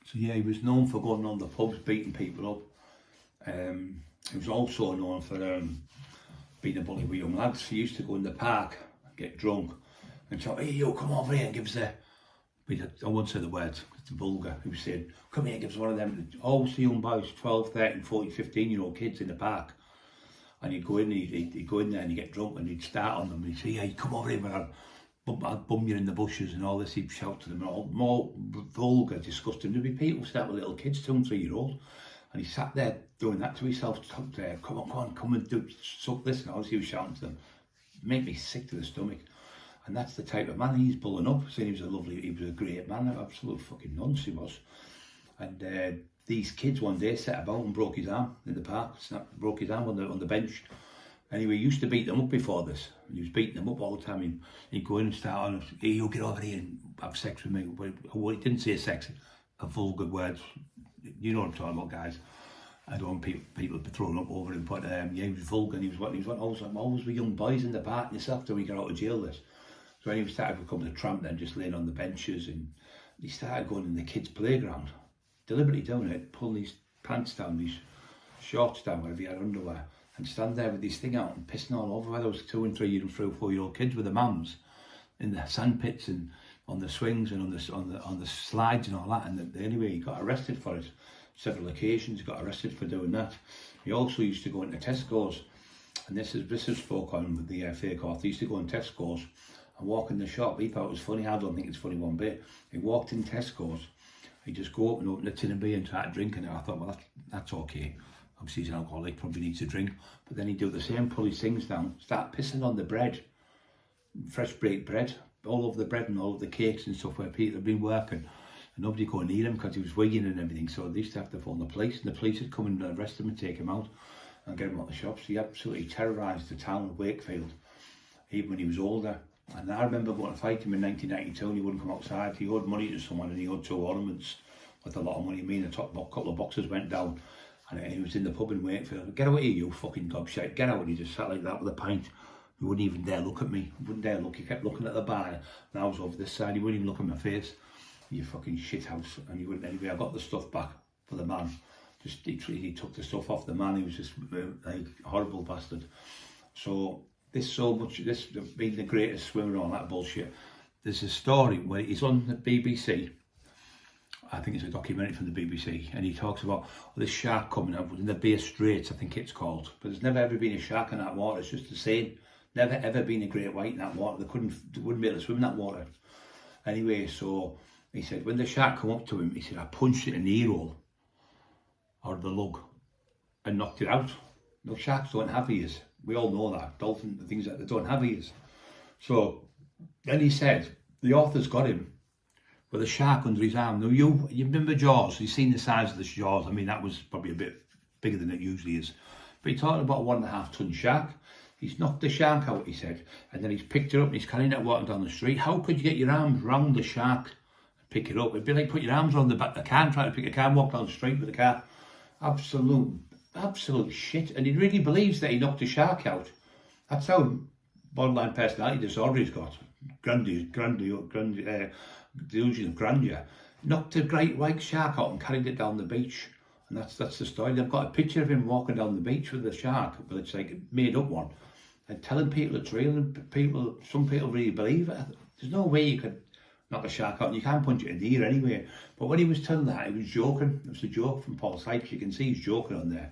So yeah, he was known for going on the pubs, beating people up. He was also known for being a bully with young lads. He used to go in the park, get drunk, and shout, "Hey, you come over here," and give us a, I won't say the words, it's vulgar. He was saying, "Come here," gives one of them, always the young boys, 12, 13, 14, 15-year-old kids in the park. And he'd go in, he'd go in there and he'd get drunk and he'd start on them. And he'd say, "Hey, come over here, man. I'd bum you in the bushes," and all this. He'd shout to them, all more vulgar, disgusting. There'd be people start with little kids, 2 and 3 year olds. And he sat there doing that to himself, "Come on, come and do, suck this," and all this. He was shouting to them. Make me sick to the stomach. And that's the type of man he's pulling up, saying he was a great man, absolute fucking nonce he was. And these kids one day set about and broke his arm in the park, broke his arm on the bench. Anyway, he used to beat them up before this. He was beating them up all the time. He'd go in and start on, "Hey, you get over here and have sex with me." Well, he didn't say sex, a vulgar word. You know what I'm talking about, guys. I don't want people throwing up over him, but yeah, he was vulgar. And he was always with young boys in the park. This after we got out of jail, this. So when he started becoming a tramp, then just laying on the benches, and he started going in the kids' playground, deliberately doing it, pulling his pants down, his shorts down, wherever he had underwear, and stand there with his thing out and pissing all over where those 2 and 3 and 3 or 4 year old kids with their mums in the sand pits and on the swings and on the slides and all that. And anyway, he got arrested for it. Several occasions he got arrested for doing that. He also used to go into Tesco's, and this is spoke on with the fake author. He used to go in Tesco's and walk in the shop. He thought it was funny. I don't think it's funny one bit. He walked in Tesco's. He'd just go up and open a tin of beer and start drinking it. I thought, well, that's okay. Obviously he's an alcoholic, probably needs a drink. But then he'd do the same, pull his things down, start pissing on the bread, fresh baked bread, all over the bread and all over the cakes and stuff where people had been working. And nobody could near him because he was wigging and everything. So they used to have to phone the police, and the police would come and arrest him and take him out and get him out the shops. He absolutely terrorised the town of Wakefield, even when he was older. And I remember going to fight him in 1992 and he wouldn't come outside. He owed money to someone and he owed 2 ornaments with a lot of money. Me and a couple of boxes went down, and he was in the pub in Wakefield. "Get out here, you fucking gobshite, get out." And he just sat like that with a pint. He wouldn't even dare look at me. He wouldn't dare look. He kept looking at the bar and I was over this side. He wouldn't even look at my face. "You fucking shit house." And he wouldn't. Anyway, I got the stuff back for the man. Just he took the stuff off the man. He was just like horrible bastard. So this being the greatest swimmer and all that bullshit. There's a story where he's on the BBC. I think it's a documentary from the BBC, and he talks about this shark coming out in the Bay Straits, I think it's called. But there's never ever been a shark in that water. It's just the same. Never ever been a great white in that water. They wouldn't be able to swim in that water. Anyway, so he said when the shark come up to him, he said, "I punched it in the ear hole or the lug and knocked it out." No, sharks don't have ears. We all know that. Dolphins, things like that, they don't have ears. So then he said, the author's got him with a shark under his arm. Now you remember Jaws? You've seen the size of the Jaws. I mean, that was probably a bit bigger than it usually is. But he's talking about a 1.5 ton shark. He's knocked the shark out, he said, and then he's picked it up and he's carrying it walking down the street. How could you get your arms round the shark and pick it up? It'd be like put your arms around the back of the car and try to pick a car and walk down the street with the car. Absolute shit. And he really believes that he knocked the shark out. That's how borderline personality disorder he's got. Delusion of grandeur. Knocked a great white shark out and carried it down the beach. And that's the story. They've got a picture of him walking down the beach with the shark, but it's like a made up one. And telling people it's real, and some people really believe it. There's no way you could knock a shark out, and you can't punch it in the ear anyway. But when he was telling that, he was joking. It was a joke from Paul Sykes. You can see he's joking on there.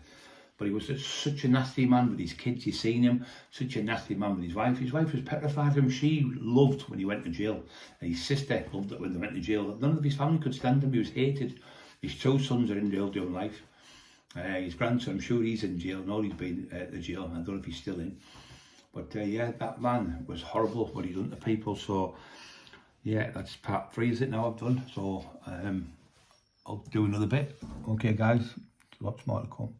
But he was such a nasty man with his kids. You've seen him. Such a nasty man with his wife. His wife was petrified of him. She loved when he went to jail. And his sister loved it when they went to jail. None of his family could stand him. He was hated. His 2 sons are in jail doing life. His grandson, I'm sure he's in jail. No, he's been at the jail. I don't know if he's still in. But yeah, that man was horrible what he done to people. So yeah, that's part 3, is it now I've done. So I'll do another bit. Okay guys, lots more to come.